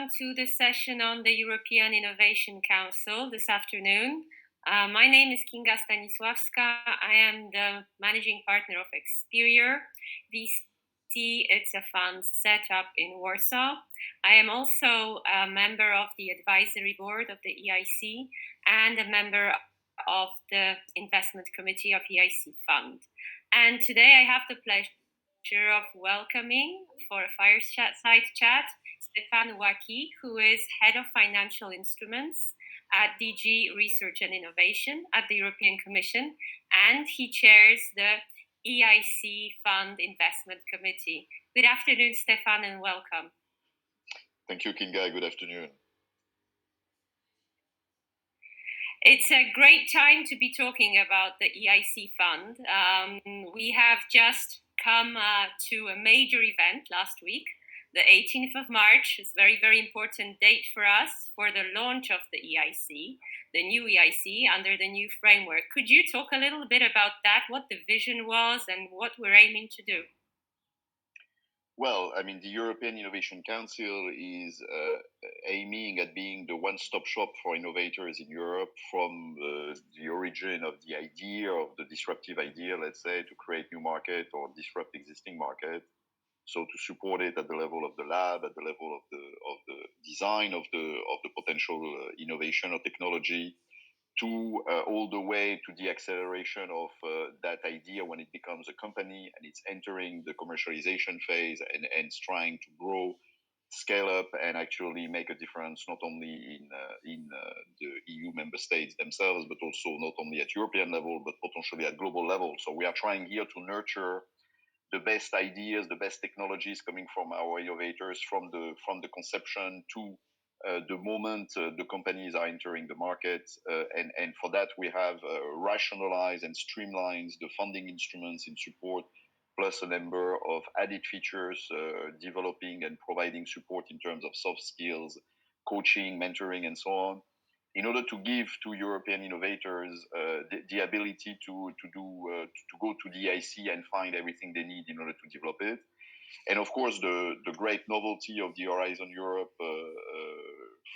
welcome to this session on the European Innovation Council this afternoon. My name is Kinga Stanisławska. I am the managing partner of Experior VC. It's a fund set up in Warsaw. I am also a member of the advisory board of the EIC and a member of the investment committee of EIC Fund. And today I have the pleasure of welcoming for a fireside chat Stéphane Wacky, who is Head of Financial Instruments at DG Research and Innovation at the European Commission, and he chairs the EIC Fund Investment Committee. Good afternoon, Stéphane, and welcome. Thank you, Kinga. Good afternoon. It's a great time to be talking about the EIC Fund. We have just come to a major event last week, the 18th of March. It's a very, very important date for us for the launch of the EIC, the new EIC under the new framework. Could you talk a little bit about that, what the vision was and what we're aiming to do? Well, I mean, the European Innovation Council is aiming at being the one-stop shop for innovators in Europe, from the origin of the idea, of the disruptive idea, let's say, to create new market or disrupt existing market. So to support it at the level of the lab, at the level of the design of the potential innovation or technology, to all the way to the acceleration of that idea when it becomes a company and it's entering the commercialization phase and trying to grow, scale up, and actually make a difference not only in the EU member states themselves, but also not only at European level, but potentially at global level. So we are trying here to nurture the best ideas, the best technologies coming from our innovators, from the conception to the moment the companies are entering the market. And for that, we have rationalized and streamlined the funding instruments in support, plus a number of added features, developing and providing support in terms of soft skills, coaching, mentoring, and so on, in order to give to European innovators the ability to go to the EIC and find everything they need in order to develop it. And of course, the great novelty of the Horizon Europe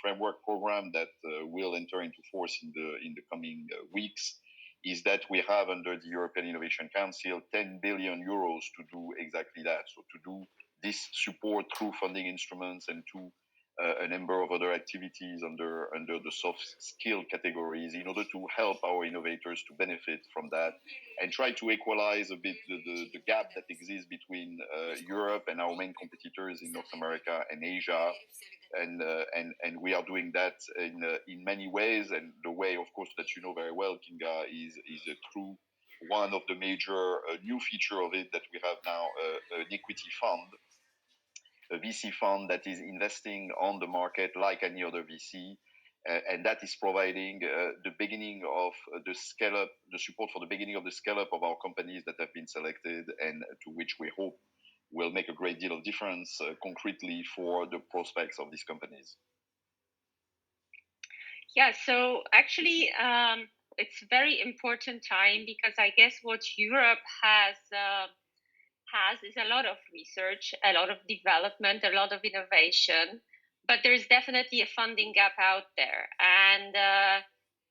framework program that will enter into force in the coming weeks is that we have under the European Innovation Council 10 billion euros to do exactly that. So to do this support through funding instruments and to a number of other activities under the soft skill categories in order to help our innovators to benefit from that and try to equalize a bit the gap that exists between Europe and our main competitors in North America and Asia. And we are doing that in many ways. And the way, of course, that you know very well, Kinga, is through one of the major new feature of it that we have now, an equity fund, a VC fund that is investing on the market like any other VC, and that is providing the beginning of the scale up, the support for the beginning of the scale up of our companies that have been selected and to which we hope will make a great deal of difference concretely for the prospects of these companies. Yeah, so actually, it's a very important time because I guess what Europe has is a lot of research, a lot of development, a lot of innovation, but there's definitely a funding gap out there. And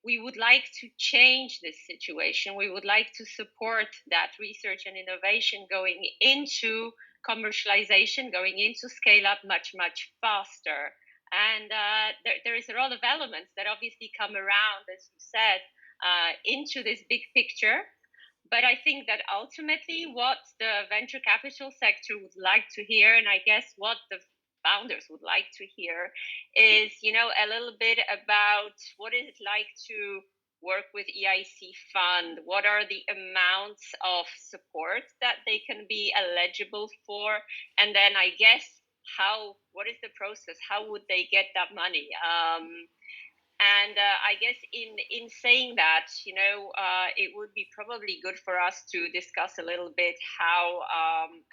we would like to change this situation. We would like to support that research and innovation going into commercialization, going into scale up much, much faster. And there is a lot of elements that obviously come around, as you said, into this big picture. But I think that ultimately what the venture capital sector would like to hear, and I guess what the founders would like to hear, is, a little bit about what is it like to work with EIC Fund? What are the amounts of support that they can be eligible for? And then I guess what is the process? How would they get that money? And I guess in saying that, it would be probably good for us to discuss a little bit how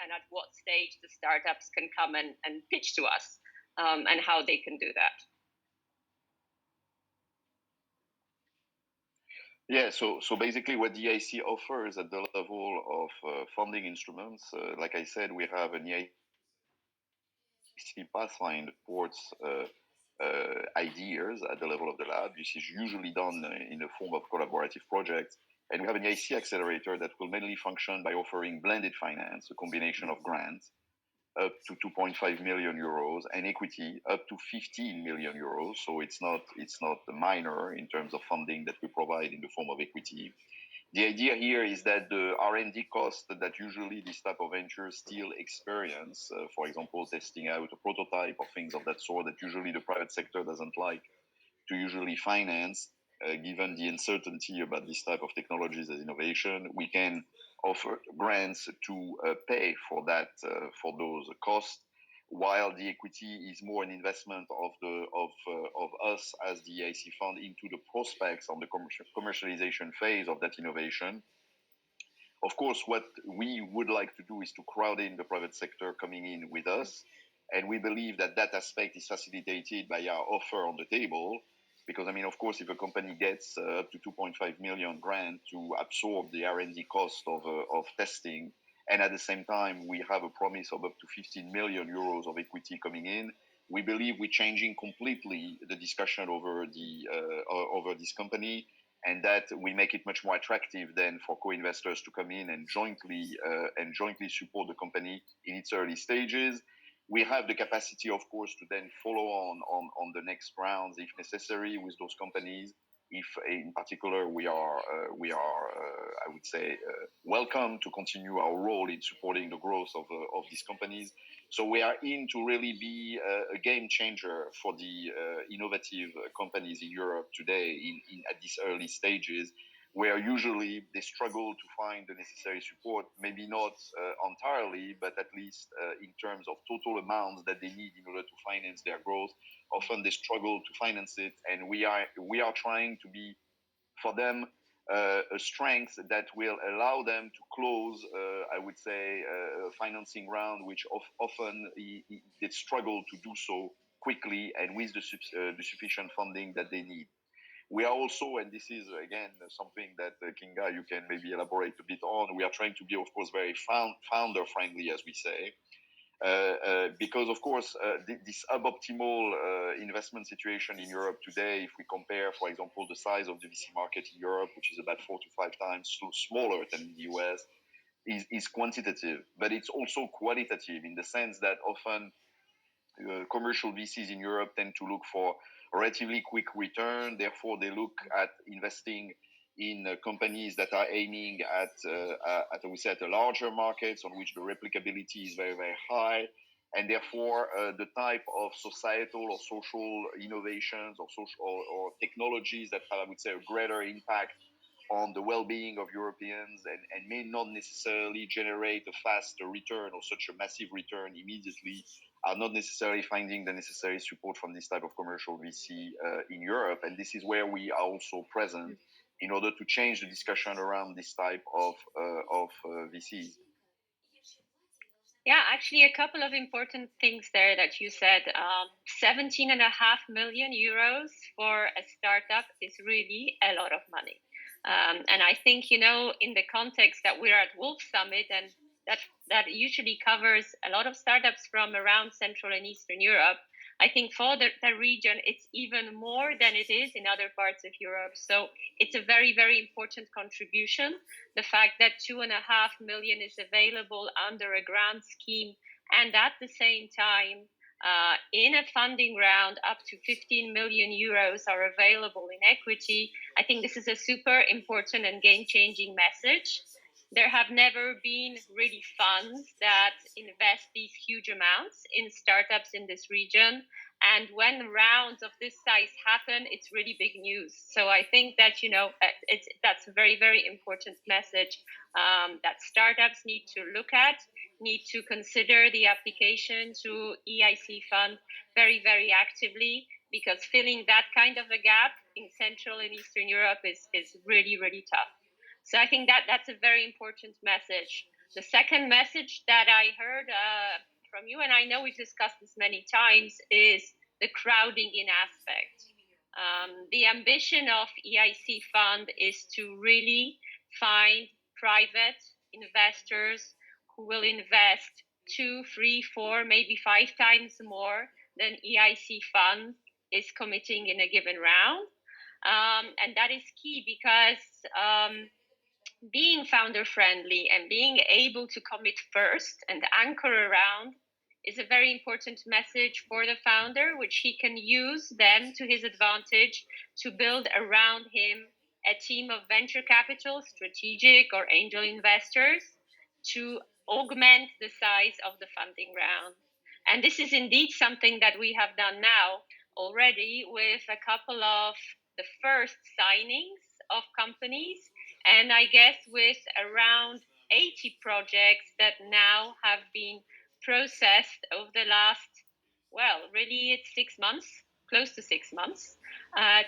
and at what stage the startups can come and pitch to us and how they can do that. Yeah, so basically what the EIC offers at the level of funding instruments, like I said, we have an EIC EIC Pathfinder towards ideas at the level of the lab. This is usually done in the form of collaborative projects. And we have an EIC accelerator that will mainly function by offering blended finance, a combination of grants up to 2.5 million euros and equity up to 15 million euros. So it's not minor in terms of funding that we provide in the form of equity. The idea here is that the R&D cost that usually this type of ventures still experience, for example, testing out a prototype or things of that sort that usually the private sector doesn't like to usually finance, given the uncertainty about this type of technologies as innovation, we can offer grants to pay for that for those costs, while the equity is more an investment of us as the EIC fund into the prospects on the commercialization phase of that innovation. Of course, what we would like to do is to crowd in the private sector coming in with us, and we believe that that aspect is facilitated by our offer on the table. Because I mean, of course, if a company gets up to 2.5 million grant to absorb the R&D cost of testing, and at the same time we have a promise of up to 15 million euros of equity coming in, we believe we're changing completely the discussion over this company, and that we make it much more attractive then for co-investors to come in and jointly support the company in its early stages. We have the capacity, of course, to then follow on the next rounds if necessary with those companies. If in particular we are, I would say, welcome to continue our role in supporting the growth of these companies. So we are in to really be a game changer for the innovative companies in Europe today at these early stages, where usually they struggle to find the necessary support, maybe not entirely, but at least in terms of total amounts that they need in order to finance their growth. Often they struggle to finance it, and we are trying to be for them a strength that will allow them to close, I would say, a financing round, which often they struggle to do so quickly and with the sufficient funding that they need. We are also, and this is again something that Kinga, you can maybe elaborate a bit on, we are trying to be, of course, very founder friendly, as we say. Because of course this suboptimal investment situation in Europe today, if we compare, for example, the size of the VC market in Europe, which is about 4 to 5 times smaller than the US, is quantitative, but it's also qualitative in the sense that often commercial VCs in Europe tend to look for a relatively quick return. Therefore, they look at investing in companies that are aiming at I would say, at the larger markets on which the replicability is very, very high. And therefore, the type of societal or social innovations or social or technologies that have, I would say, a greater impact on the well-being of Europeans and may not necessarily generate a faster return or such a massive return immediately, are not necessarily finding the necessary support from this type of commercial VC in Europe. And this is where we are also present in order to change the discussion around this type of VCs. Yeah, actually, a couple of important things there that you said. 17.5 million euros for a startup is really a lot of money. And I think, you know, in the context that we're at Wolf Summit, and that usually covers a lot of startups from around Central and Eastern Europe, I think for the region, it's even more than it is in other parts of Europe. So it's a very, very important contribution. The fact that 2.5 million is available under a grant scheme, and at the same time, in a funding round, up to 15 million euros are available in equity. I think this is a super important and game-changing message. There have never been really funds that invest these huge amounts in startups in this region. And when rounds of this size happen, it's really big news. So I think that, you know, that's a very, very important message that startups need to look at, need to consider the application to EIC fund very, very actively, because filling that kind of a gap in Central and Eastern Europe is really, really tough. So I think that's a very important message. The second message that I heard from you, and I know we've discussed this many times, is the crowding in aspect. The ambition of EIC Fund is to really find private investors who will invest 2, 3, 4, maybe 5 times more than EIC fund is committing in a given round. And that is key because being founder friendly and being able to commit first and anchor around is a very important message for the founder, which he can use then to his advantage to build around him a team of venture capital, strategic or angel investors to augment the size of the funding round. And this is indeed something that we have done now already with a couple of the first signings of companies, and I guess with around 80 projects that now have been processed over the last, well, really it's 6 months, close to 6 months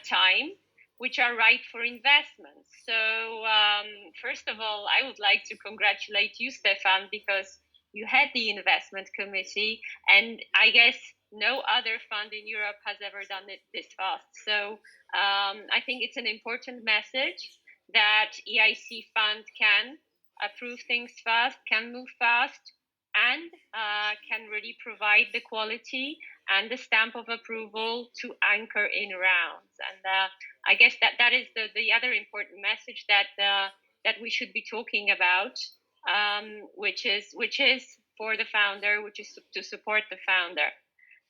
time, which are ripe for investment. So first of all, I would like to congratulate you, Stefan, because you had the investment committee, and I guess no other fund in Europe has ever done it this fast. So I think it's an important message that EIC fund can approve things fast, can move fast, and can really provide the quality and the stamp of approval to anchor in rounds. And I guess that is the other important message that we should be talking about, which is for the founder, which is to support the founder.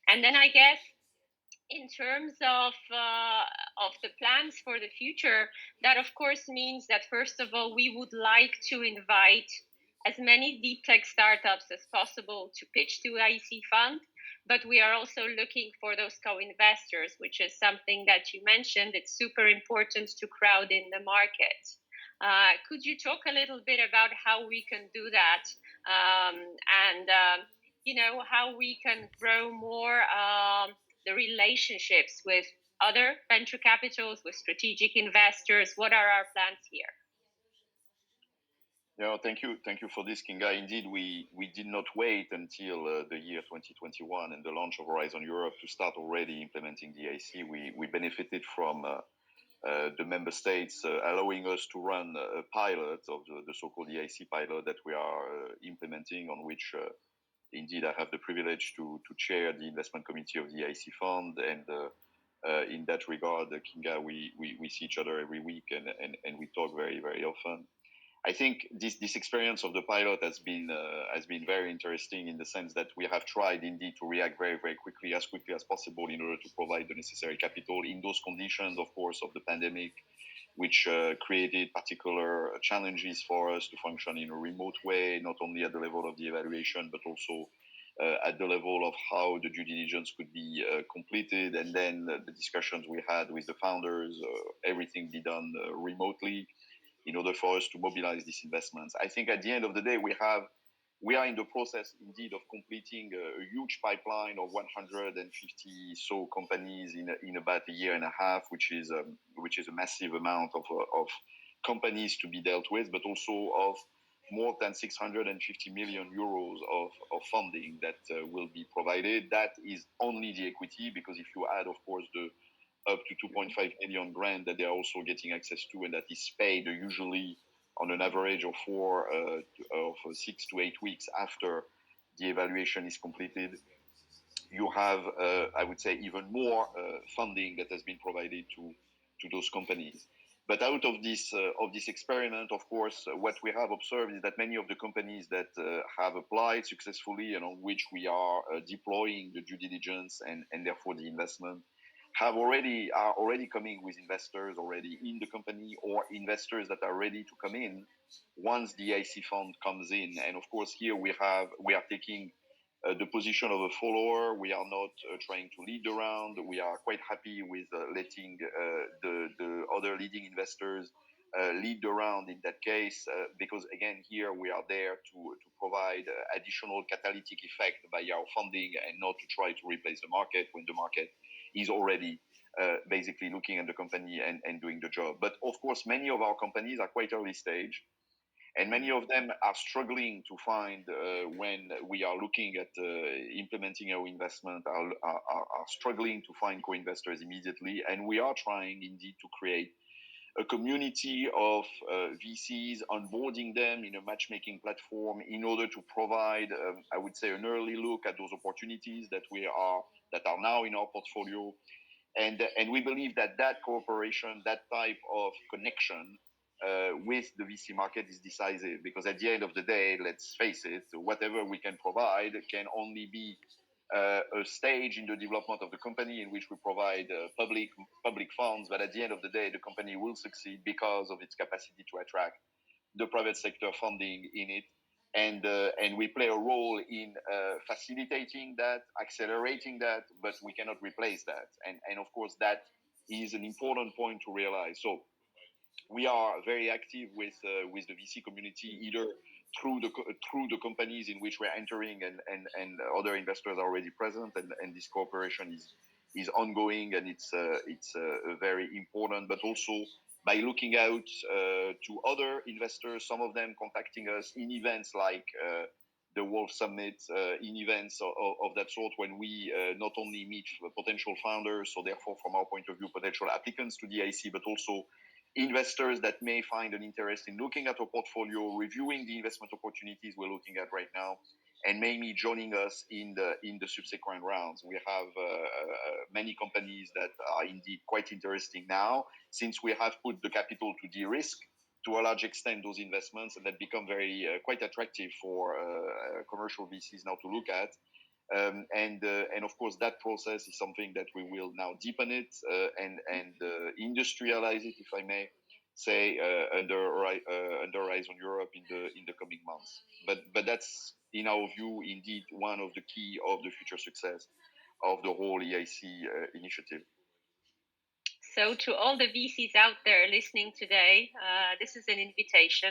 And then I guess in terms of the plans for the future, that of course means that first of all, we would like to invite as many deep tech startups as possible to pitch to EIC Fund, but we are also looking for those co-investors, which is something that you mentioned. It's super important to crowd in the market. Could you talk a little bit about how we can do that, and how we can grow more the relationships with other venture capitals, with strategic investors? What are our plans here? Yeah, thank you for this, Kinga. Indeed, we did not wait until the year 2021 and the launch of Horizon Europe to start already implementing the EIC. We benefited from the member states allowing us to run a pilot of the so-called EIC pilot that we are implementing, on which indeed I have the privilege to chair the investment committee of the EIC fund. And in that regard, Kinga, we see each other every week, and we talk very, very often. I think this experience of the pilot has been very interesting, in the sense that we have tried indeed to react very, very quickly as possible, in order to provide the necessary capital in those conditions, of course, of the pandemic, which created particular challenges for us to function in a remote way, not only at the level of the evaluation, but also at the level of how the due diligence could be completed, and then the discussions we had with the founders, everything be done remotely, in order for us to mobilize these investments. I think at the end of the day, we are in the process indeed of completing a huge pipeline of 150 so companies in about a year and a half, which is a massive amount of companies to be dealt with, but also of more than 650 million euros of funding that will be provided. That is only the equity, because if you add, of course, the up to 2.5 million grant that they are also getting access to, and that is paid usually on an average of 6 to 8 weeks after the evaluation is completed. You have, I would say, even more funding that has been provided to those companies. But out of this experiment, of course, what we have observed is that many of the companies that have applied successfully, and on which we are deploying the due diligence and therefore the investment, are already coming with investors already in the company, or investors that are ready to come in once the EIC fund comes in. And of course, here we are taking the position of a follower. We are not trying to lead the round. We are quite happy with letting the other leading investors lead the round in that case, because again, here we are there to provide additional catalytic effect by our funding, and not to try to replace the market when the market is already basically looking at the company and doing the job. But of course, many of our companies are quite early stage, and many of them are struggling to find, when we are looking at implementing our investment, are struggling to find co-investors immediately. And we are trying indeed to create a community of VCs, onboarding them in a matchmaking platform in order to provide, I would say, an early look at those opportunities that are now in our portfolio. And we believe that cooperation, that type of connection with the VC market is decisive, because at the end of the day, let's face it, whatever we can provide can only be a stage in the development of the company in which we provide public funds, but at the end of the day, the company will succeed because of its capacity to attract the private sector funding in it. And we play a role in facilitating that, accelerating that, but we cannot replace that. And of course, that is an important point to realize. So we are very active with the VC community, either through the companies in which we're entering, and other investors are already present, and this cooperation is ongoing, and it's very important. But also by looking out to other investors, some of them contacting us in events like the Wolf Summit, in events of that sort, when we not only meet potential founders, so therefore from our point of view potential applicants to the EIC, but also investors that may find an interest in looking at our portfolio, reviewing the investment opportunities we're looking at right now, and maybe joining us in the subsequent rounds. We have many companies that are indeed quite interesting now, since we have put the capital to de-risk to a large extent those investments, and that become very quite attractive for commercial VCs now to look at. And of course, that process is something that we will now deepen it and industrialize it, if I may say, under Horizon Europe in the coming months. But that's, in our view, indeed one of the key of the future success of the whole EIC initiative. So to all the VCs out there listening today, this is an invitation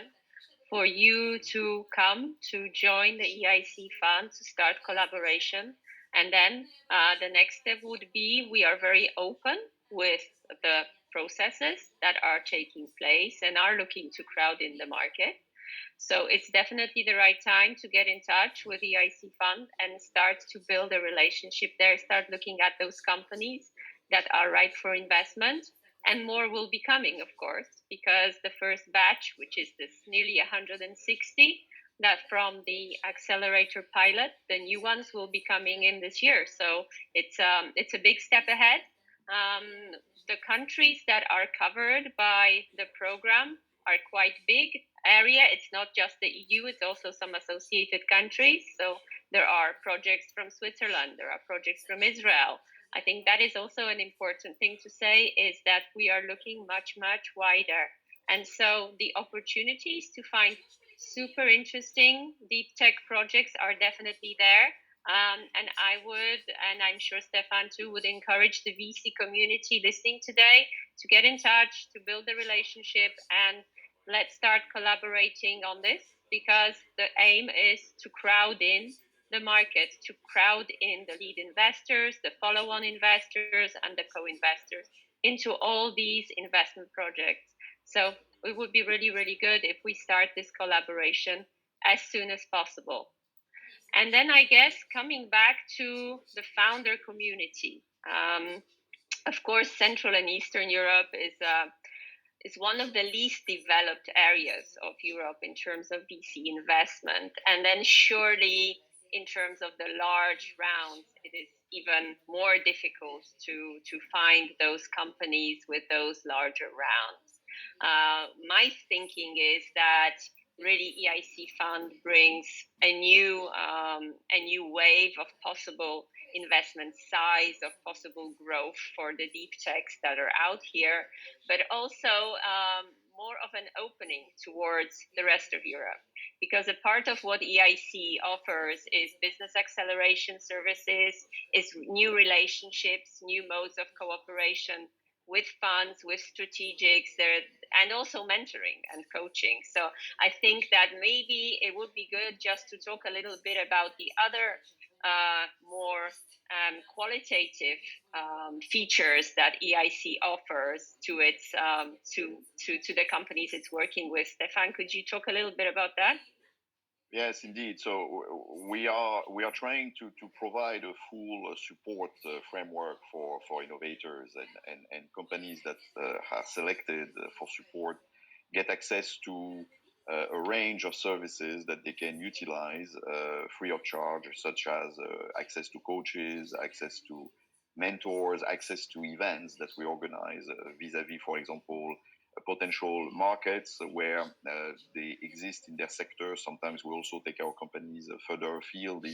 for you to come to join the EIC fund to start collaboration. And then the next step would be, we are very open with the processes that are taking place and are looking to crowd in the market. So it's definitely the right time to get in touch with the EIC fund and start to build a relationship there, start looking at those companies that are ripe for investment. And more will be coming, of course, because the first batch, which is this nearly 160, that from the accelerator pilot, the new ones will be coming in this year. So it's a big step ahead. The countries that are covered by the program are quite big area. It's not just the EU, it's also some associated countries. So there are projects from Switzerland, there are projects from Israel. I think that is also an important thing to say, is that we are looking much, much wider. And so the opportunities to find super interesting deep tech projects are definitely there. And I would, and I'm sure Stefan too, would encourage the VC community listening today to get in touch, to build a relationship, and let's start collaborating on this, because the aim is to crowd in the market, to crowd in the lead investors, the follow-on investors, and the co-investors into all these investment projects. So it would be really, really good if we start this collaboration as soon as possible. And then I guess coming back to the founder community, of course, Central and Eastern Europe is one of the least developed areas of Europe in terms of VC investment. And then surely in terms of the large rounds, it is even more difficult to find those companies with those larger rounds. My thinking is that really EIC fund brings a new wave of possible investment size, of possible growth for the deep techs that are out here, but also more of an opening towards the rest of Europe. Because a part of what EIC offers is business acceleration services, is new relationships, new modes of cooperation with funds, with strategics, and also mentoring and coaching. So I think that maybe it would be good just to talk a little bit about the other more qualitative features that EIC offers to its to the companies it's working with. Stefan, could you talk a little bit about that? Yes, indeed. So we are trying to provide a full support framework for innovators and companies that are selected for support get access to a range of services that they can utilize free of charge, such as access to coaches, access to mentors, access to events that we organize vis-a-vis, for example, potential markets where they exist in their sector. Sometimes we also take our companies further afield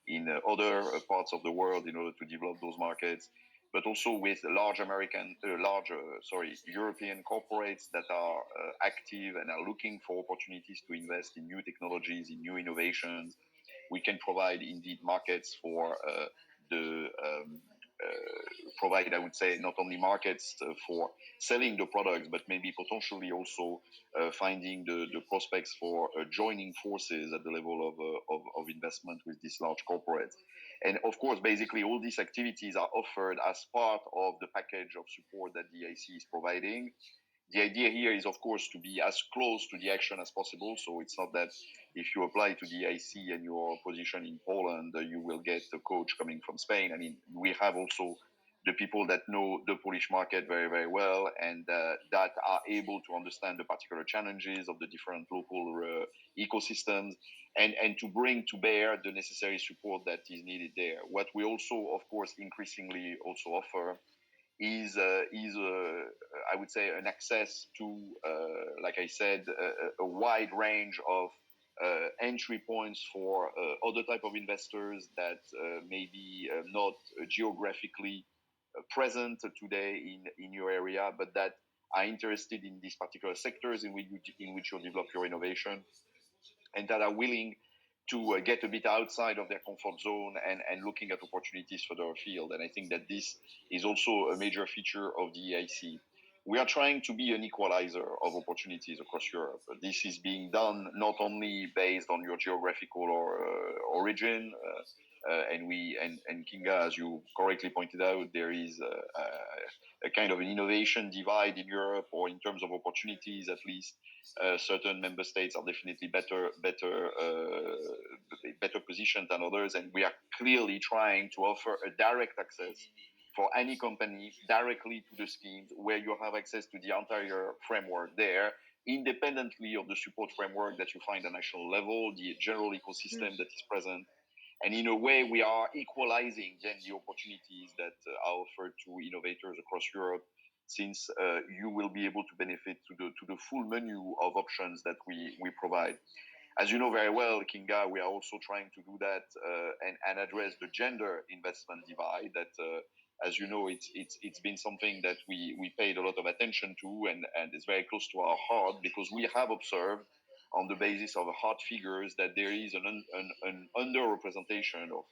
in other parts of the world in order to develop those markets. But also with European corporates that are active and are looking for opportunities to invest in new technologies, in new innovations. We can provide indeed markets for the provide, I would say, not only markets for selling the products, but maybe potentially also finding the prospects for joining forces at the level of investment with these large corporates. And of course, basically, all these activities are offered as part of the package of support that the EIC is providing. The idea here is, of course, to be as close to the action as possible. So it's not that if you apply to the EIC and your position in Poland, you will get a coach coming from Spain. I mean, we have also the people that know the Polish market very, very well and that are able to understand the particular challenges of the different local ecosystems and to bring to bear the necessary support that is needed there. What we also, of course, increasingly also offer is I would say an access to, like I said, a wide range of entry points for other type of investors that may be not geographically present today in your area, but that are interested in these particular sectors in which you develop your innovation, and that are willing to get a bit outside of their comfort zone and looking at opportunities further afield. And I think that this is also a major feature of the EIC. We are trying to be an equalizer of opportunities across Europe. This is being done not only based on your geographical or origin, and Kinga, as you correctly pointed out, there is a kind of an innovation divide in Europe, or in terms of opportunities, at least certain member states are definitely better positioned than others, and we are clearly trying to offer a direct access for any company directly to the schemes, where you have access to the entire framework there, independently of the support framework that you find at national level, the general ecosystem that is present. And in a way, we are equalizing then the opportunities that are offered to innovators across Europe, since you will be able to benefit to the full menu of options that we provide. As you know very well, Kinga, we are also trying to do that and address the gender investment divide. That, as you know, it's been something that we paid a lot of attention to, and it's very close to our heart, because we have observed on the basis of hard figures that there is an underrepresentation of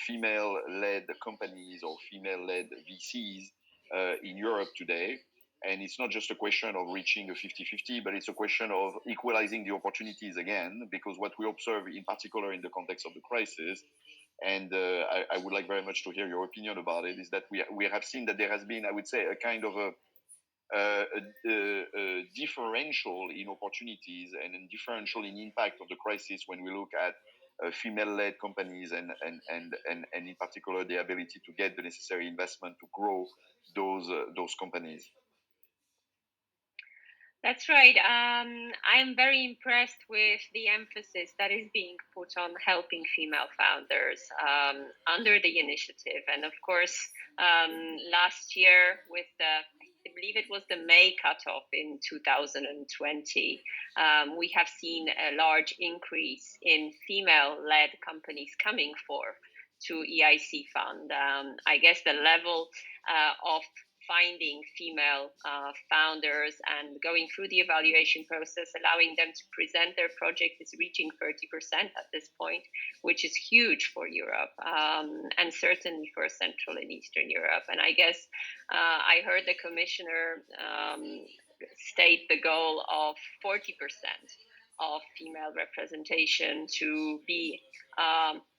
female-led companies or female-led VCs in Europe today. And it's not just a question of reaching a 50-50, but it's a question of equalizing the opportunities again, because what we observe, in particular in the context of the crisis, and I would like very much to hear your opinion about it, is that we have seen that there has been, I would say, a kind of a differential in opportunities and a differential in impact of the crisis when we look at female-led companies and in particular the ability to get the necessary investment to grow those companies. That's right. I'm very impressed with the emphasis that is being put on helping female founders under the initiative. And of course, last year with I believe it was the May cutoff in 2020, we have seen a large increase in female-led companies coming forth to EIC Fund. I guess the level of finding female founders and going through the evaluation process, allowing them to present their project, is reaching 30% at this point, which is huge for Europe, and certainly for Central and Eastern Europe. And I guess I heard the commissioner state the goal of 40% of female representation to be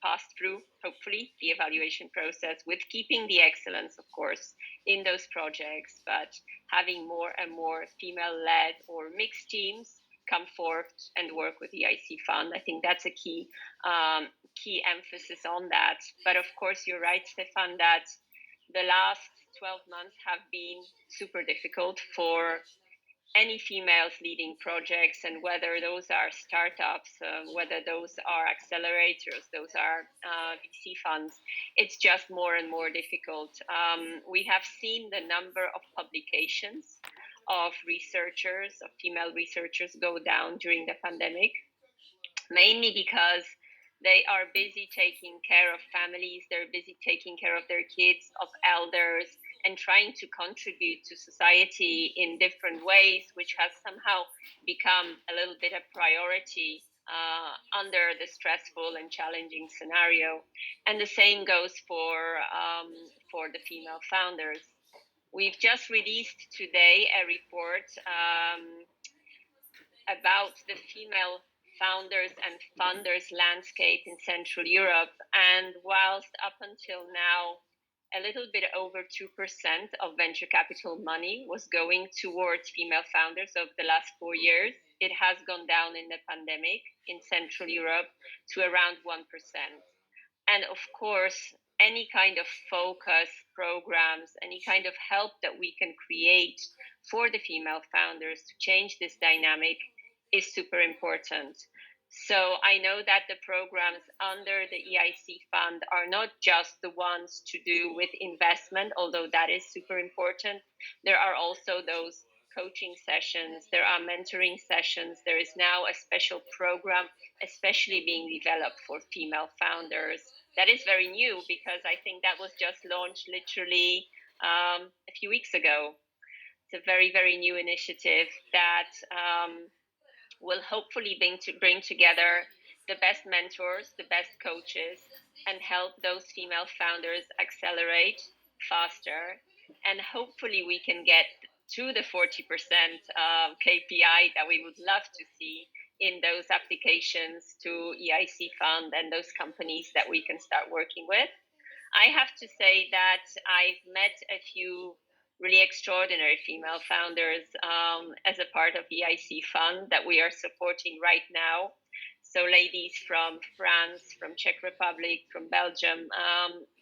passed through, hopefully, the evaluation process, with keeping the excellence, of course, in those projects, but having more and more female-led or mixed teams come forth and work with the EIC fund. I think that's a key emphasis on that. But of course, you're right, Stefan, that the last 12 months have been super difficult for any females leading projects, and whether those are startups, whether those are accelerators, those are VC funds, it's just more and more difficult. We have seen the number of publications of researchers, of female researchers, go down during the pandemic, mainly because they are busy taking care of families, they're busy taking care of their kids, of elders, and trying to contribute to society in different ways, which has somehow become a little bit a priority under the stressful and challenging scenario. And the same goes for the female founders. We've just released today a report about the female founders and funders landscape in Central Europe. And whilst up until now, a little bit over 2% of venture capital money was going towards female founders over the last 4 years, it has gone down in the pandemic in Central Europe to around 1%. And of course, any kind of focus programs, any kind of help that we can create for the female founders to change this dynamic is super important. So I know that the programs under the EIC fund are not just the ones to do with investment, although that is super important. There are also those coaching sessions, there are mentoring sessions. There is now a special program, especially being developed for female founders. That is very new, because I think that was just launched literally a few weeks ago. It's a very, very new initiative that will hopefully bring together the best mentors, the best coaches, and help those female founders accelerate faster. And hopefully we can get to the 40% KPI that we would love to see in those applications to EIC fund and those companies that we can start working with. I have to say that I've met a few really extraordinary female founders as a part of the EIC fund that we are supporting right now. So ladies from France, from Czech Republic, from Belgium,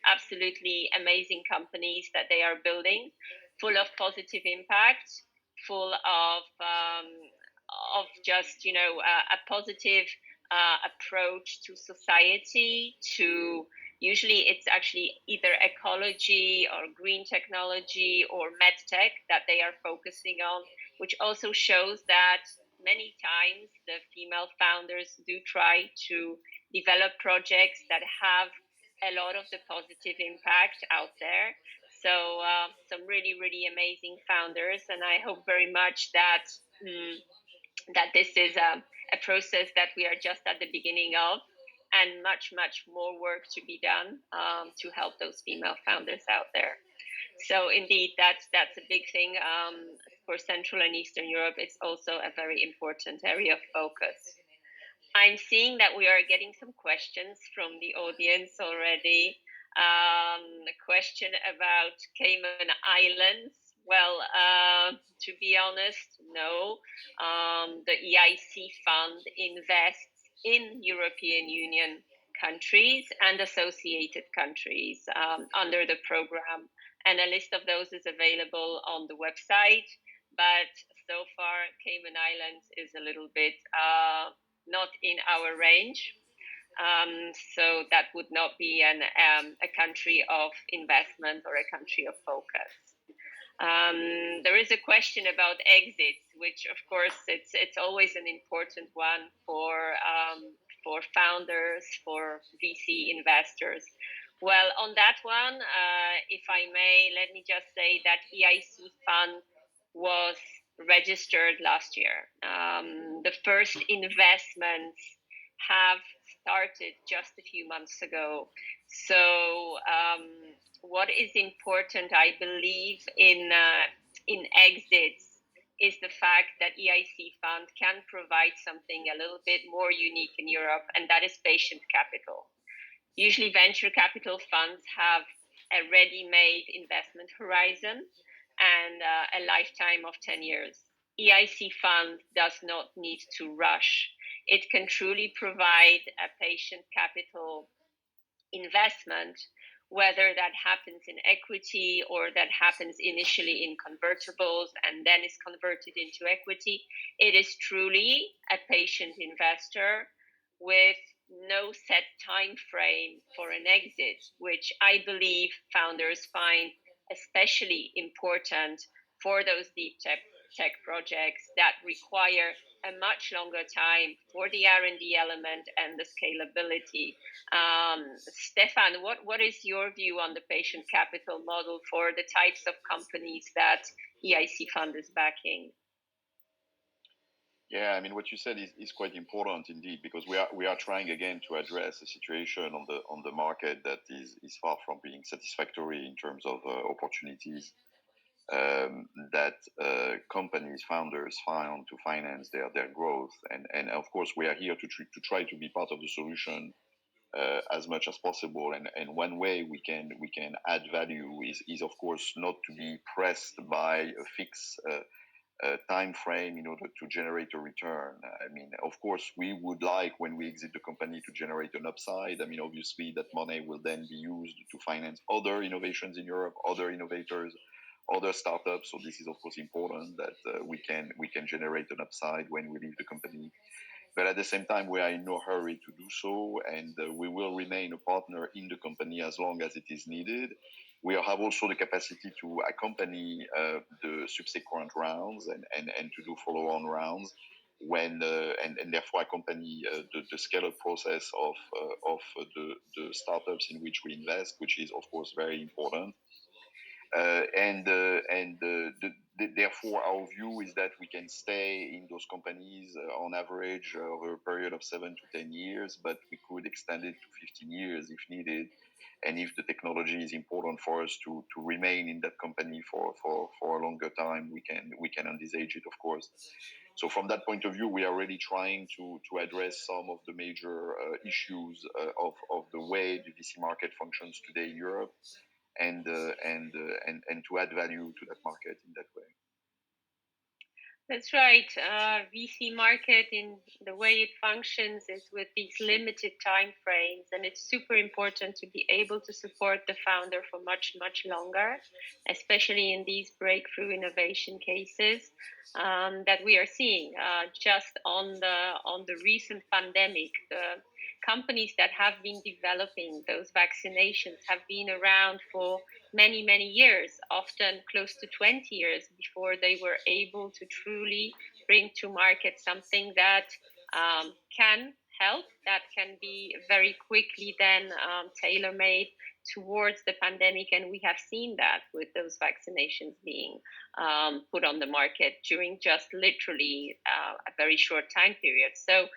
absolutely amazing companies that they are building, full of positive impact, full of just, a positive approach to society, to usually it's actually either ecology or green technology or medtech that they are focusing on, which also shows that many times the female founders do try to develop projects that have a lot of the positive impact out there. So some really, really amazing founders. And I hope very much that that this is a process that we are just at the beginning of, and much, much more work to be done to help those female founders out there. So indeed, that's a big thing for Central and Eastern Europe. It's also a very important area of focus. I'm seeing that we are getting some questions from the audience already. A question about Cayman Islands. Well, to be honest, no. The EIC fund invests in European Union countries and associated countries under the program. And a list of those is available on the website. But so far, Cayman Islands is a little bit not in our range. So that would not be a country of investment or a country of focus. There is a question about exits, which of course it's always an important one for founders, for VC investors. Well, on that one, if I may, let me just say that EIC fund was registered last year. The first investments have started just a few months ago. So what is important, I believe, in exits is the fact that EIC fund can provide something a little bit more unique in Europe, and that is patient capital. Usually venture capital funds have a ready-made investment horizon and a lifetime of 10 years. EIC fund does not need to rush. It can truly provide a patient capital investment, whether that happens in equity or that happens initially in convertibles and then is converted into equity. It is truly a patient investor with no set time frame for an exit, which I believe founders find especially important for those deep tech projects that require a much longer time for the R&D element and the scalability. Stefan, what is your view on the patient capital model for the types of companies that EIC Fund is backing? Yeah, I mean, what you said is quite important indeed, because we are trying again to address a situation on the market that is far from being satisfactory in terms of opportunities that companies, founders find to finance their growth, and of course we are here to try to be part of the solution as much as possible. And one way we can add value is of course not to be pressed by a fixed time frame in order to generate a return. I mean, of course, we would like when we exit the company to generate an upside. I mean, obviously, that money will then be used to finance other innovations in Europe, other innovators, other startups. So this is of course important that we can generate an upside when we leave the company. But at the same time, we are in no hurry to do so, and we will remain a partner in the company as long as it is needed. We have also the capacity to accompany the subsequent rounds and to do follow-on rounds when and therefore accompany the scale-up process of the startups in which we invest, which is of course very important. Therefore, our view is that we can stay in those companies on average over a period of 7 to 10 years, but we could extend it to 15 years if needed. And if the technology is important for us to remain in that company for a longer time, we can envisage it, of course. So from that point of view, we are really trying to address some of the major issues of the way the VC market functions today in Europe, and to add value to that market in that way. That's right. VC market in the way it functions is with these limited time frames, and it's super important to be able to support the founder for much, much longer, especially in these breakthrough innovation cases that we are seeing. Just on the recent pandemic, the companies that have been developing those vaccinations have been around for many, many years, often close to 20 years before they were able to truly bring to market something that can help, that can be very quickly then tailor-made towards the pandemic. And we have seen that with those vaccinations being put on the market during just literally a very short time period. So,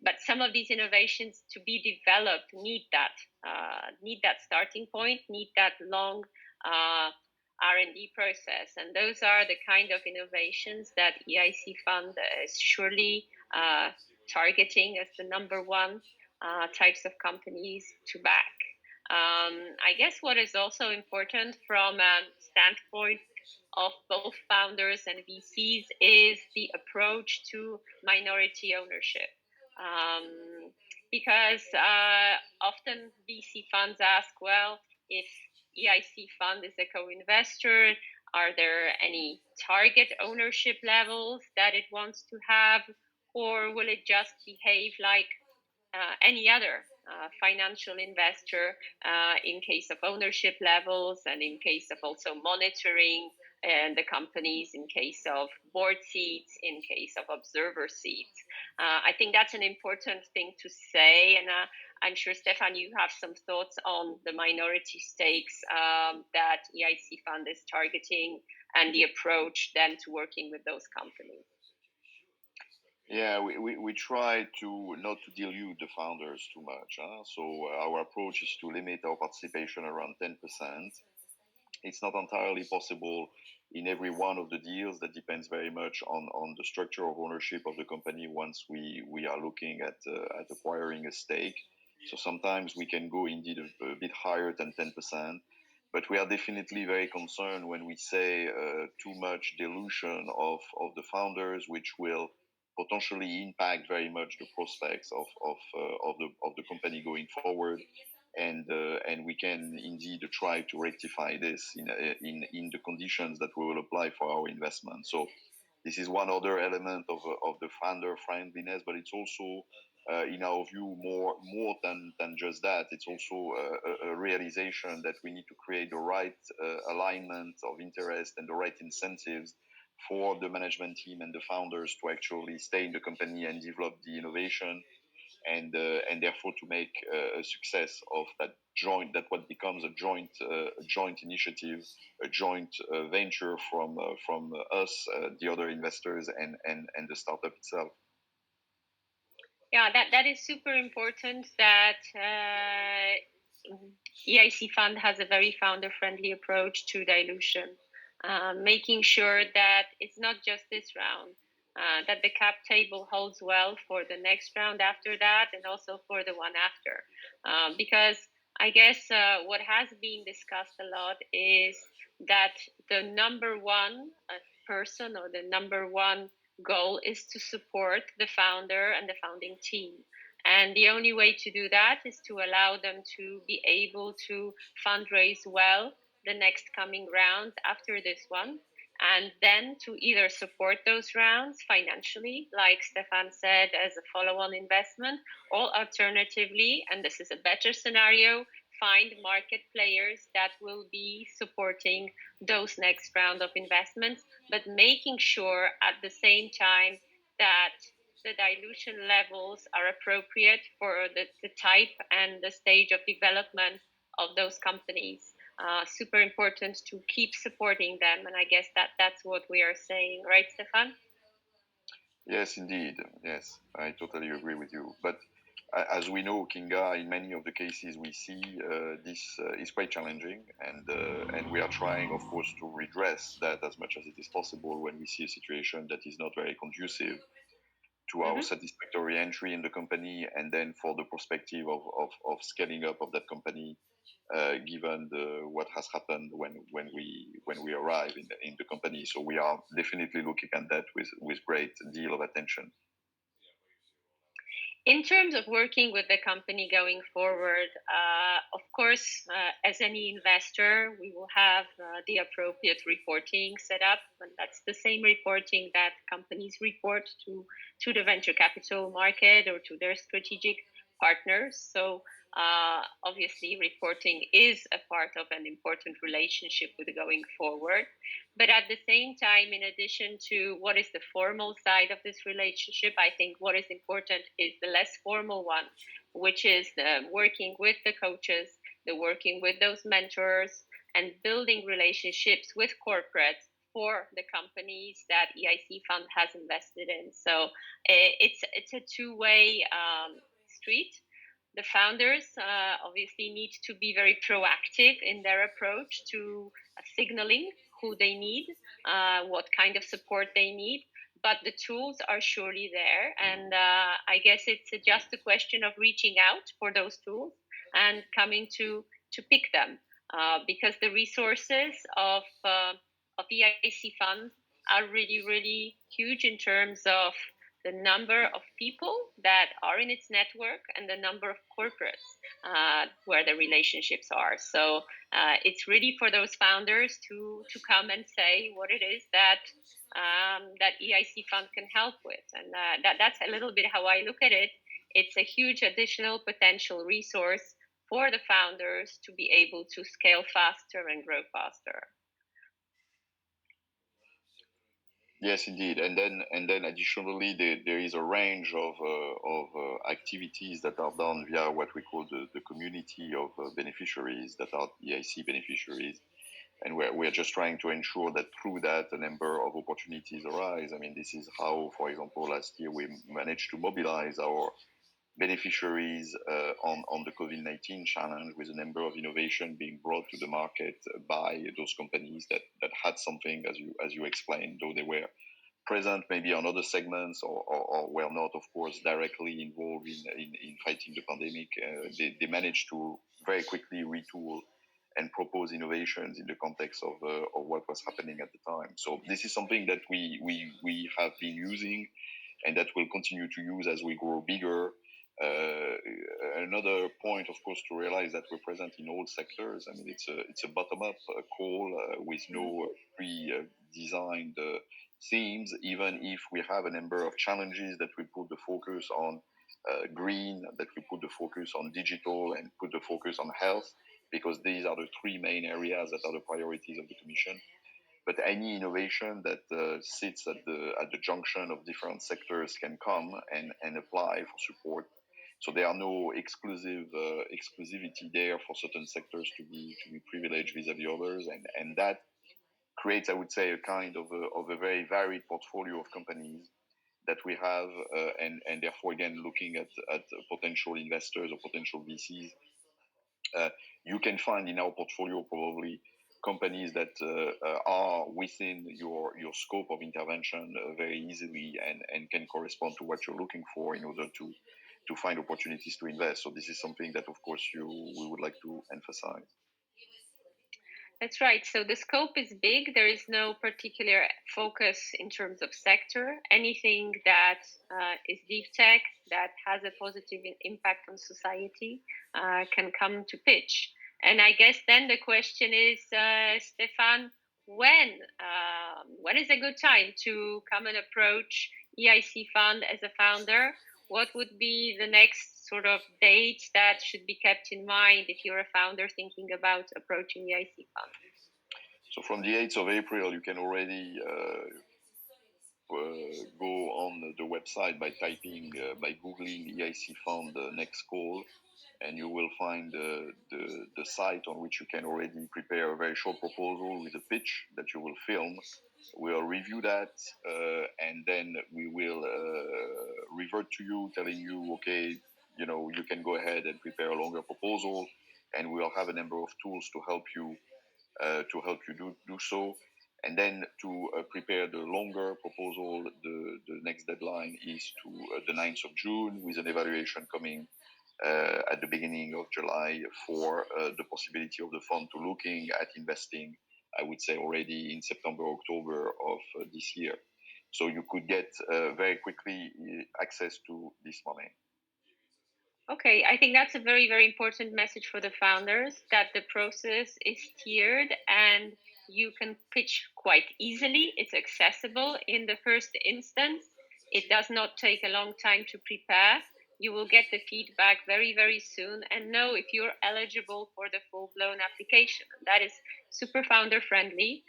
but some of these innovations to be developed need that starting point, need that long R&D process, and those are the kind of innovations that EIC Fund is surely targeting as the number one types of companies to back. I guess what is also important from a standpoint of both founders and VCs is the approach to minority ownership. Because often VC funds ask, well, if EIC Fund is a co-investor, are there any target ownership levels that it wants to have, or will it just behave like any other financial investor in case of ownership levels and in case of also monitoring and the companies, in case of board seats, in case of observer seats? I think that's an important thing to say, and I'm sure, Stefan, you have some thoughts on the minority stakes that EIC Fund is targeting and the approach then to working with those companies. Yeah, we try to not to dilute the founders too much. So our approach is to limit our participation around 10%. It's not entirely possible in every one of the deals. That depends very much on the structure of ownership of the company once we are looking at acquiring a stake. So sometimes we can go indeed a bit higher than 10%. But we are definitely very concerned when we say too much dilution of the founders, which will potentially impact very much the prospects of the company going forward. And we can indeed try to rectify this in the conditions that we will apply for our investment. So this is one other element of the founder friendliness, but it's also, in our view, more than just that. It's also a realization that we need to create the right alignment of interest and the right incentives for the management team and the founders to actually stay in the company and develop the innovation, and therefore to make a success of that what becomes a joint initiative, a joint venture from us, the other investors, and the startup itself. Yeah, that is super important, that EIC Fund has a very founder-friendly approach to dilution, making sure that it's not just this round, that the cap table holds well for the next round after that, and also for the one after. Because I guess what has been discussed a lot is that the number one person, or the number one goal, is to support the founder and the founding team. And the only way to do that is to allow them to be able to fundraise well the next coming rounds after this one, and then to either support those rounds financially, like Stefan said, as a follow-on investment, or alternatively, and this is a better scenario, find market players that will be supporting those next round of investments, but making sure at the same time that the dilution levels are appropriate for the type and the stage of development of those companies. Super important to keep supporting them, and I guess that's what we are saying, right, Stefan? Yes, indeed. Yes, I totally agree with you. But as we know, Kinga, in many of the cases we see, this is quite challenging, and we are trying, of course, to redress that as much as it is possible when we see a situation that is not very conducive to our satisfactory entry in the company, and then for the perspective of scaling up of that company, given what has happened when we arrive in the company. So we are definitely looking at that with great deal of attention. In terms of working with the company going forward, of course, as any investor, we will have the appropriate reporting set up, and that's the same reporting that companies report to the venture capital market or to their strategic partners. So obviously, reporting is a part of an important relationship with going forward. But at the same time, in addition to what is the formal side of this relationship, I think what is important is the less formal one, which is the working with the coaches, the working with those mentors, and building relationships with corporates for the companies that EIC Fund has invested in. So it's a two-way street. The founders obviously need to be very proactive in their approach to signaling who they need, what kind of support they need. But the tools are surely there. And I guess it's just a question of reaching out for those tools and coming to pick them, because the resources of EIC funds are really, really huge in terms of the number of people that are in its network and the number of corporates where the relationships are. So it's really for those founders to come and say what it is that that EIC Fund can help with, and that's a little bit how I look at it. It's a huge additional potential resource for the founders to be able to scale faster and grow faster. Yes, indeed, and then additionally, there is a range of activities that are done via what we call the community of beneficiaries that are EIC beneficiaries, and we're just trying to ensure that through that a number of opportunities arise. I mean, this is how, for example, last year we managed to mobilize our beneficiaries on the COVID-19 challenge, with a number of innovation being brought to the market by those companies that had something, as you explained, though they were present maybe on other segments, or were not, of course, directly involved in fighting the pandemic. They managed to very quickly retool propose innovations in the context of what was happening at the time. So this is something that we have been using, and that we'll continue to use as we grow bigger. Another point, of course, to realize that we're present in all sectors. I mean, it's a bottom-up call with no pre-designed themes. Even if we have a number of challenges, that we put the focus on green, that we put the focus on digital, and put the focus on health, because these are the three main areas that are the priorities of the Commission. But any innovation that sits at the junction of different sectors can come and apply for support. So there are no exclusivity there for certain sectors to be privileged vis-a-vis others, and that creates, I would say, a kind of a very varied portfolio of companies that we have, and therefore, again, looking at potential investors or potential VCs, you can find in our portfolio probably companies that are within your scope of intervention very easily, and can correspond to what you're looking for in order to find opportunities to invest. So this is something that, of course, we would like to emphasize. That's right. So the scope is big. There is no particular focus in terms of sector. Anything that is deep tech, that has a positive impact on society, can come to pitch. And I guess then the question is, Stefan, when is a good time to come and approach EIC Fund as a founder? What would be the next sort of date that should be kept in mind if you're a founder thinking about approaching the EIC Fund? So from the 8th of April, you can already go on the website by Googling EIC Fund next call, and you will find the site on which you can already prepare a very short proposal with a pitch that you will film. We'll review that, and then we will revert to you, telling you, okay, you can go ahead and prepare a longer proposal, and we'll have a number of tools to help you do so. And then to prepare the longer proposal, the next deadline is to the 9th of June, with an evaluation coming at the beginning of July for the possibility of the fund to looking at investing, I would say, already in September, October of this year. So you could get very quickly access to this money. Okay, I think that's a very, very important message for the founders, that the process is tiered and you can pitch quite easily. It's accessible in the first instance. It does not take a long time to prepare. You will get the feedback very, very soon and know if you're eligible for the full-blown application. That is super founder friendly.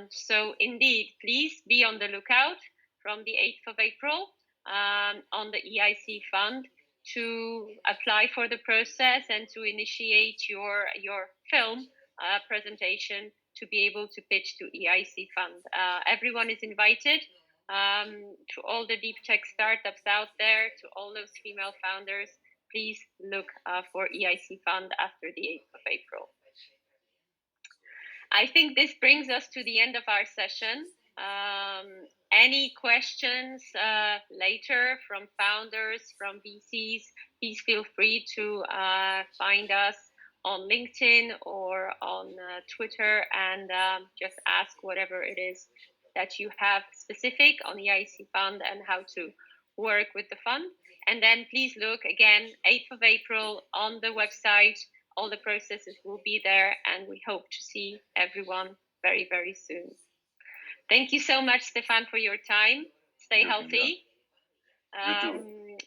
So indeed, please be on the lookout from the 8th of April on the EIC Fund to apply for the process and to initiate your film presentation to be able to pitch to EIC Fund. Everyone is invited, to all the deep tech startups out there, to all those female founders. Please look for EIC Fund after the 8th of April. I think this brings us to the end of our session. Any questions later from founders, from VCs, please feel free to find us on LinkedIn or on Twitter, and just ask whatever it is that you have specific on the EIC Fund and how to work with the fund. And then please look again, 8th of April on the website. All the processes will be there, and we hope to see everyone very, very soon. Thank you so much, Stefan, for your time. Stay healthy. You too.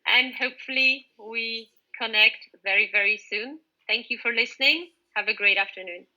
And hopefully we connect very, very soon. Thank you for listening. Have a great afternoon.